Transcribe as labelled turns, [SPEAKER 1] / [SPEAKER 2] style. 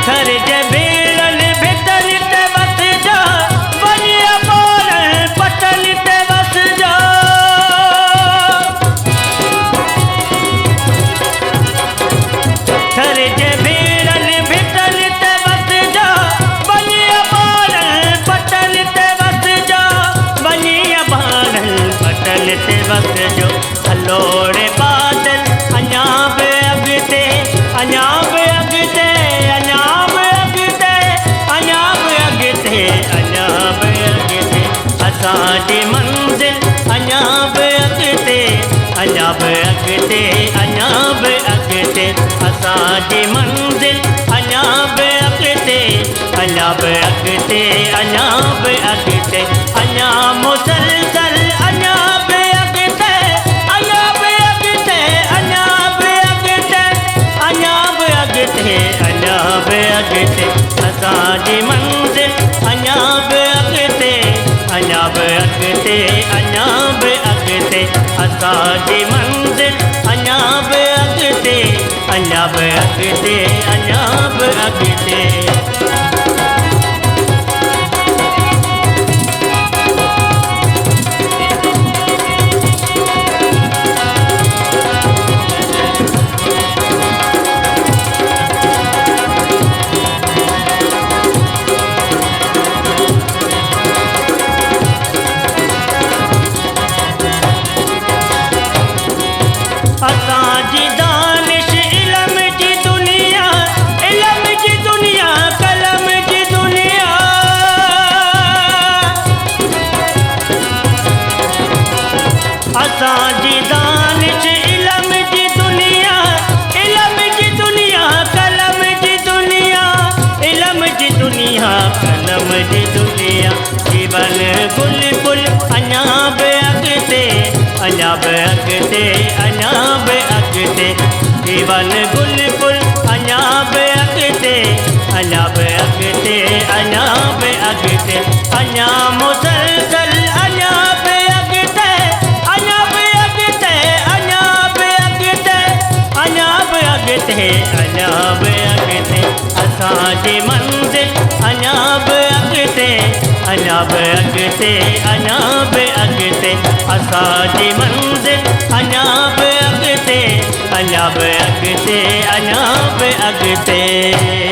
[SPEAKER 1] घर जे भेड़न अॻिते अञा बि अॻिते असांजी मंज़िल अञा बि अॻिते अञा बि अॻिते अञा बि अॻिते अञा मुसलसल अञा बि अॻिते अञा बि अॻिते अञा बि अॻिते अञा बि अॻिते अञा बि अॻिते असांजी मंज़िल अञा बि अॻिते अञा बि अॻिते अञा बि अॻिते असांजी मंज़िल अञा बि अॻिते अञा बि अॻिते अञा बि अॻिते असांजी दानिश इल्म जी दुनिया कलम जी दुनिया असांजी दानिश इल्म जी दुनिया कलम जी दुनिया इल्म जी दुनिया कलम जी दुनिया जीवन गुल गुल अञा बि अॻिते अञा बि अॻिते अञा बि अॻिते जीवन गुल गुल अञा बि अॻिते अञा बि अॻिते अञा बि अॻिते अञा मुसलसल अञा बि अॻिते अञा बि अॻिते अञा बि अॻिते अञा बि अॻिते अञा बि अॻिते असांजी मंज़िल अञा बि अॻिते अञा बि अॻिते अञा बि अॻिते असांजी मंज़िल अञा बि अॻिते अञा बि अॻिते अञा बि अॻिते